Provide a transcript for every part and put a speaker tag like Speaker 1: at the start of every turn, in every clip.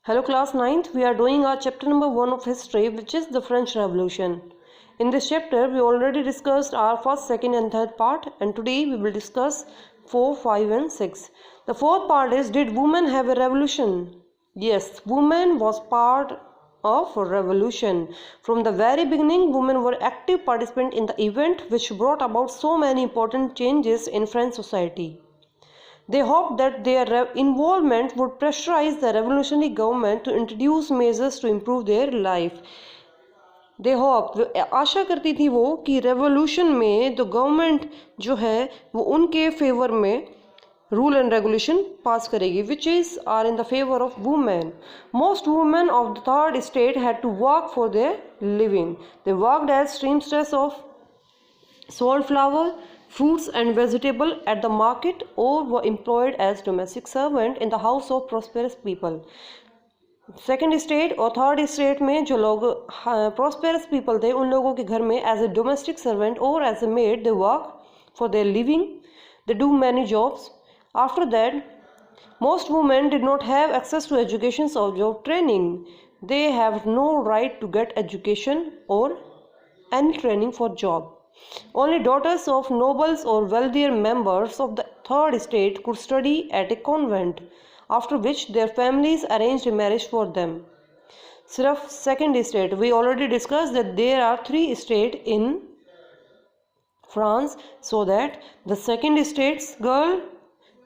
Speaker 1: Hello class 9th, we are doing our chapter number 1 of history, which is the French Revolution. In this chapter, we already discussed our first, second and third part, and today we will discuss 4, 5 and 6. The fourth part is, did women have a revolution? Yes, women was part of a revolution. From the very beginning, women were active participants in the event which brought about so many important changes in French society. They hoped that their involvement would pressurize the revolutionary government to introduce measures to improve their life. They hoped, आशा करती थी वो कि revolution में तो government जो है वो उनके फेवर में रूल एंड रेगुलेशन पास करेगी which is are in the favour of women. Most women of the third state had to work for their living. They worked as seamstress of sold flour, fruits and vegetable at the market, or were employed as domestic servant in the house of prosperous people. Second state और third state में जो लोग prosperous people थे उन लोगों के घर में as a domestic servant or as a maid they work for their living. They do many jobs. After that, most women did not have access to education or job training. They have no right to get education or any training for job. Only daughters of nobles or wealthier members of the third estate could study at a convent, after which their families arranged a marriage for them. सिर्फ second estate, we already discussed that there are 3 estates in France, so that the second estate's girl,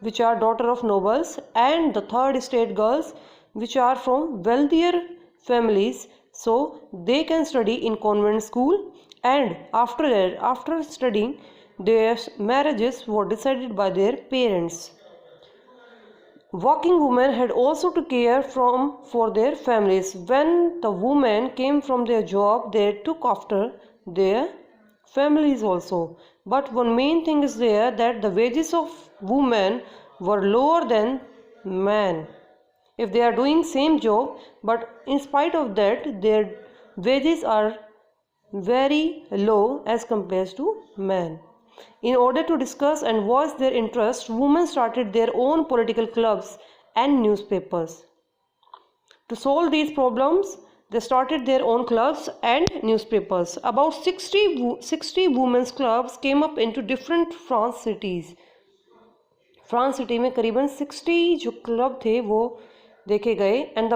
Speaker 1: which are daughter of nobles, and the third estate girls, which are from wealthier families, so they can study in convent school. And after that, after studying, their marriages were decided by their parents. Working women had also to care for their families. When the women came from their job, they took after their families also. But one main thing is there, that the wages of women were lower than men. If they are doing same job, but in spite of that, their wages are very low as compared to men. In order to discuss and voice their interest, women started their own political clubs and newspapers. To solve these problems, they started their own clubs and newspapers. About 60 women's clubs came up into different France cities. France city में करीबन 60 जो club थे वो देखे गए, and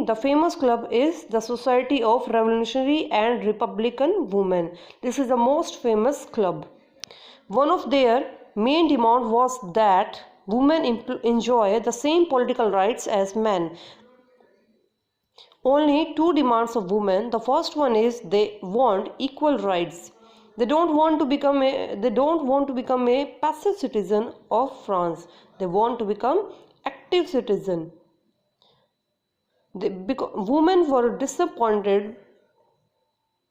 Speaker 1: the famous club is the Society of Revolutionary and Republican Women. This is the most famous club. One of their main demand was that women enjoy the same political rights as men. Only 2 demands of women. The first one is they want equal rights. They don't want to become a passive citizen of France. They want to become active citizen. Women were disappointed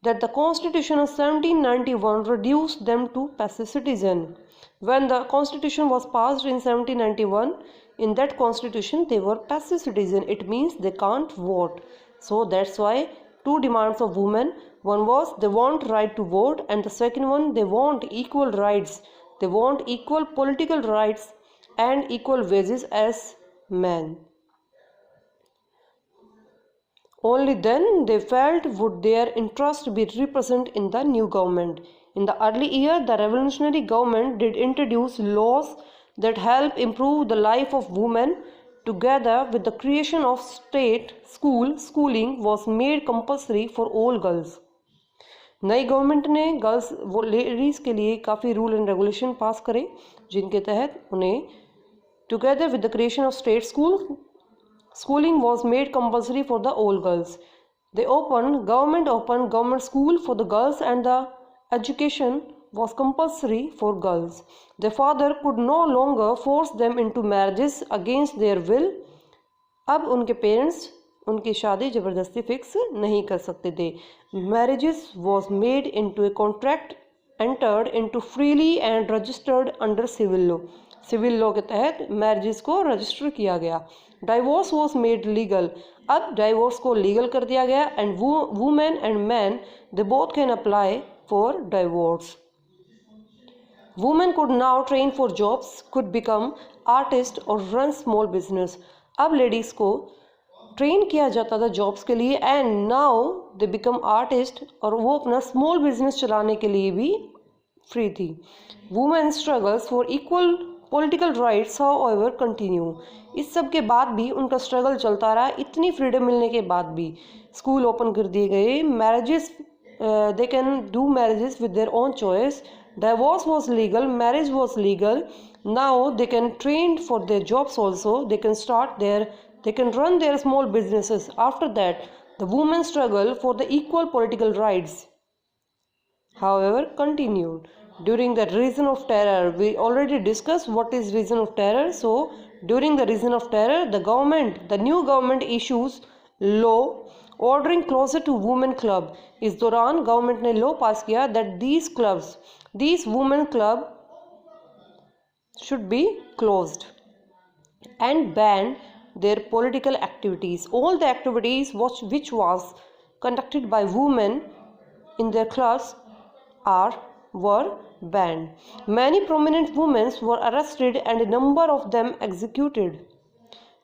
Speaker 1: that the Constitution of 1791 reduced them to passive citizen. When the Constitution was passed in 1791, in that Constitution they were passive citizen. It means they can't vote. So that's why 2 demands of women. One was they want right to vote, and the second one they want equal rights. They want equal political rights and equal wages as men. Only then they felt would their interest be represented in the new government. In the early year, the revolutionary government did introduce laws that help improve the life of women. Together with the creation of state schooling was made compulsory for all girls. नई government ने girls ladies के लिए काफ़ी rule and regulation पास करे, जिनके तहत उन्हें together with the creation of state schooling was made compulsory for the all girls. Government opened government school for the girls, and the education was compulsory for girls. Their father could no longer force them into marriages against their will. अब उनके parents उनकी शादी ज़बरदस्ती fix नहीं कर सकते थे. Marriages was made into a contract entered into freely and registered under civil law. Civil law के तहत मैरिजेस को रजिस्टर किया गया. Divorce was made legal. अब डाइवोर्स को लीगल कर दिया गया, and women and man they both can apply for divorce. Women could now train for jobs, could become artists or run small business. अब ladies को train किया जाता था जॉब्स के लिए and now they become artist और वो अपना स्मॉल बिजनेस चलाने के लिए भी फ्री थी. Women struggles for equal political rights however continue. इस सब के बाद भी उनका स्ट्रगल चलता रहा. इतनी फ्रीडम मिलने के बाद भी स्कूल ओपन कर दिए गए. Marriages they can do marriages with their own choice. Divorce was legal, marriage was legal. Now they can train for their jobs also. They can run their small businesses. After that, the women struggle for the equal political rights, however, continued. During the reign of terror, we already discussed what is reign of terror. So during the reign of terror, the new government issues law ordering closer to women club. इस दौरान government ने law पास किया that these women club should be closed and ban their political activities. All the activities which was conducted by women in their clubs were banned. Many prominent women were arrested and a number of them executed.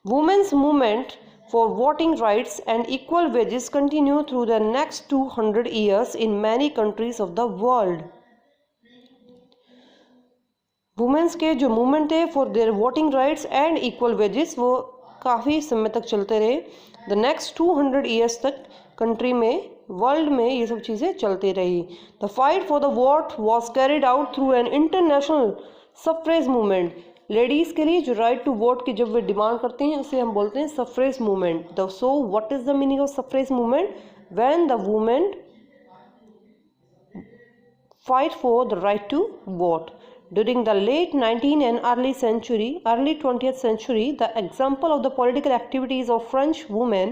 Speaker 1: Women's movement for voting rights and equal wages continue through the next 200 years in many countries of the world. Women's के जो movement है for their voting rights and equal wages वो काफ़ी समय तक चलते रहे. The next 200 years तक कंट्री में वर्ल्ड में ये सब चीज़ें चलती रही. The fight for the vote was carried out through an international suffrage movement. Ladies के लिए जो राइट टू वोट की जब वे डिमांड करती हैं उसे हम बोलते हैं suffrage movement. So what is the meaning of suffrage movement? When the women fight for the right to vote. During the late 19th and early 20th century, the example of the political activities of French women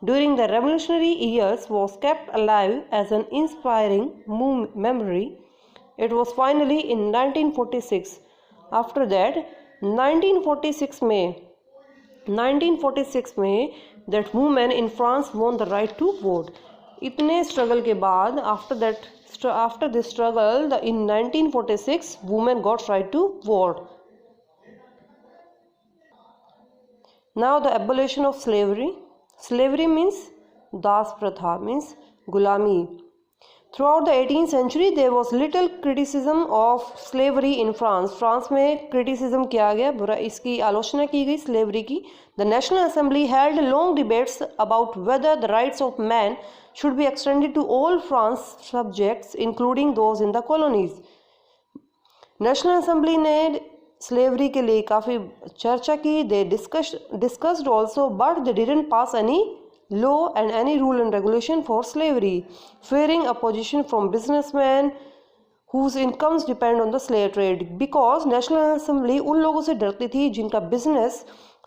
Speaker 1: during the revolutionary years was kept alive as an inspiring memory. It was finally in 1946. After that, 1946 में that women in France won the right to vote. इतने struggle के बाद after this struggle in 1946 women got right to vote. Now the abolition of slavery. Slavery means das pratha, means gulami. Throughout the 18th century there was little criticism of slavery in France. France में criticism किया गया, बुरा इसकी आलोचना की गई slavery की. The National Assembly held long debates about whether the rights of man should be extended to all France subjects including those in the colonies. National Assembly ने slavery के लिए काफ़ी चर्चा की. They discussed also, but they didn't pass any law and any rule and regulation for slavery, fearing opposition from businessmen whose incomes depend on the slave trade. Because National Assembly उन लोगों से डरती थी जिनका business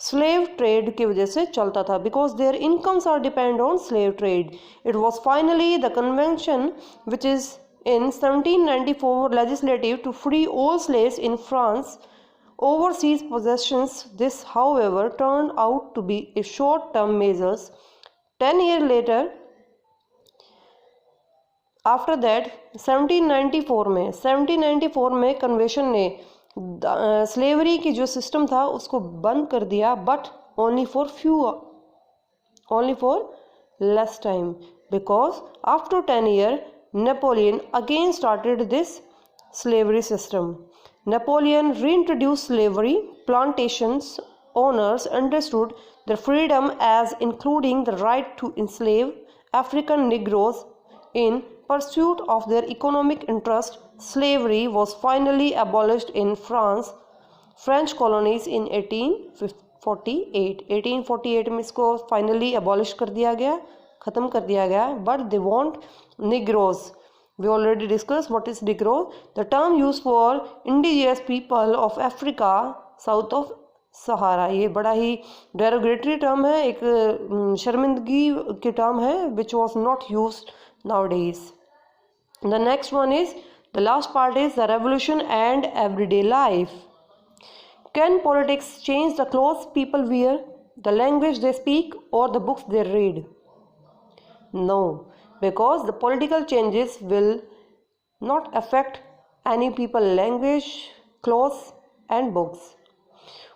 Speaker 1: slave trade की वजह से चलता था, because their incomes are depend on slave trade. It was finally the convention which is in 1794 legislative to free all slaves in France overseas possessions. This however turned out to be a short-term measures. 10 years later, after that 1794 में convention ने slavery की जो system था उसको बंद कर दिया, but only for less time, because after 10 years Napoleon again started this slavery system. Napoleon reintroduced slavery. Plantations owners understood their freedom as including the right to enslave African Negroes in pursuit of their economic interest. Slavery was finally abolished in French colonies in 1848. 1848 में इसको finally abolish कर दिया गया, ख़त्म कर दिया गया. But they want Negroes. We already discussed what is Negro. The term used for indigenous people of Africa south of सहारा. ये बड़ा ही डेरोगेटरी टर्म है, एक शर्मिंदगी की टर्म है which was not used nowadays. The next one is, the last part is the revolution and everyday life. Can politics change the clothes people wear, the language they speak, or the books they read? No, because the political changes will not affect any people language, clothes and books.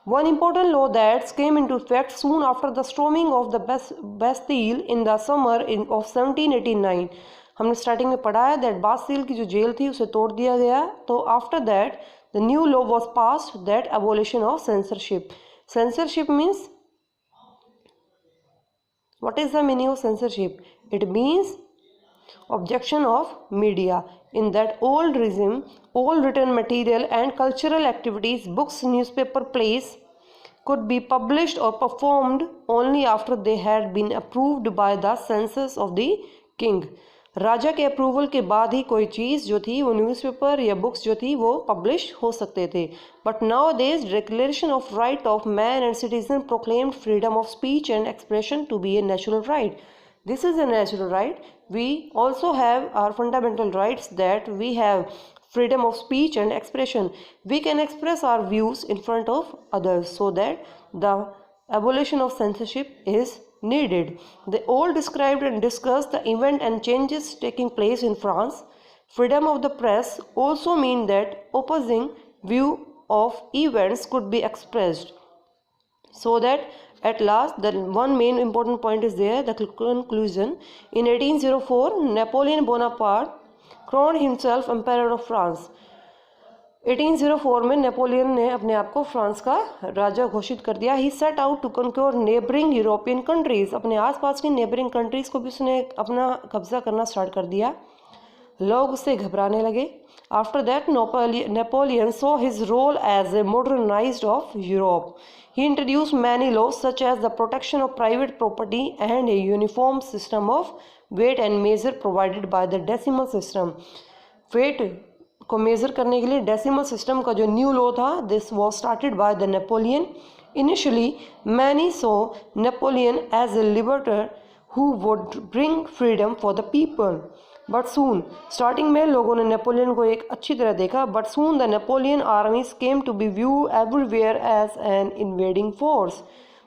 Speaker 1: One important law that came into effect soon after the storming of the Bastille in the summer of 1789. हमने starting में पढ़ा है that Bastille की जो jail थी उसे तोड़ दिया गया. तो after that the new law was passed that abolition of censorship. Censorship means, what is the meaning of censorship? It means objection of media. In that old regime, all written material and cultural activities, books, newspaper, plays, could be published or performed only after they had been approved by the censors of the king. राजा के approval के बाद ही कोई चीज़ जो थी वो newspaper या books जो थी वो पब्लिश हो सकते थे. But nowadays declaration of right of man and citizen proclaimed freedom of speech and expression to be a natural right. This is a natural right. We also have our fundamental rights, that we have freedom of speech and expression. We can express our views in front of others, so that the abolition of censorship is needed. They all described and discussed the event and changes taking place in France. Freedom of the press also mean that opposing view of events could be expressed, so that at last the one main important point is there, the conclusion. In 1804 Napoleon Bonaparte crowned himself Emperor of France. 1804 में Napoleon ने अपने आप को France का राजा घोषित कर दिया. He set out to conquer neighbouring European countries. अपने आसपास की नेबरिंग कंट्रीज को भी उसने अपना कब्जा करना स्टार्ट कर दिया. लोग उससे घबराने लगे. After that Napoleon saw his role as a modernised of Europe. He introduced many laws such as the protection of private property and a uniform system of weight and measure provided by the decimal system. Weight को measure करने के लिए decimal system का जो new law था, this was started by the Napoleon. Initially many so Napoleon as a liberator who would bring freedom for the people. But soon, starting में लोगों ने नेपोलियन को एक अच्छी तरह देखा. But soon the Napoleon armies came to be view everywhere as an invading force.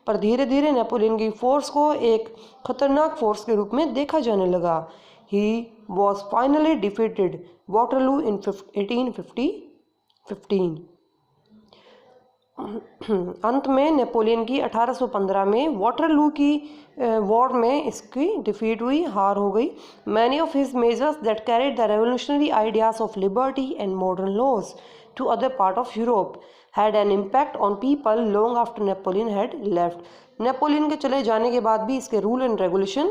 Speaker 1: पर धीरे धीरे नेपोलियन की फोर्स को एक खतरनाक फोर्स के रूप में देखा जाने लगा. He was finally defeated Waterloo in 1815. अंत में नेपोलियन की 1815 में वाटरलू की वॉर में इसकी डिफीट हुई, हार हो गई. Many of his measures that carried the revolutionary ideas of liberty and modern laws to other part of Europe had an impact on people long after Napoleon had left. Napoleon के चले जाने के बाद भी इसके रूल एंड रेगुलेशन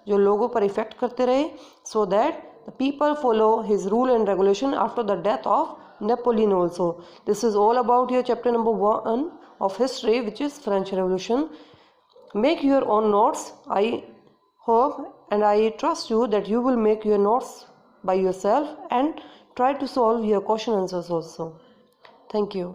Speaker 1: जो लोगों पर इफेक्ट करते रहे, so that the people follow his rule and regulation after the death of Napoleon also. This is all about your chapter number 1 of history, which is French Revolution. Make your own notes. I hope and I trust you that you will make your notes by yourself and try to solve your question answers also. Thank you.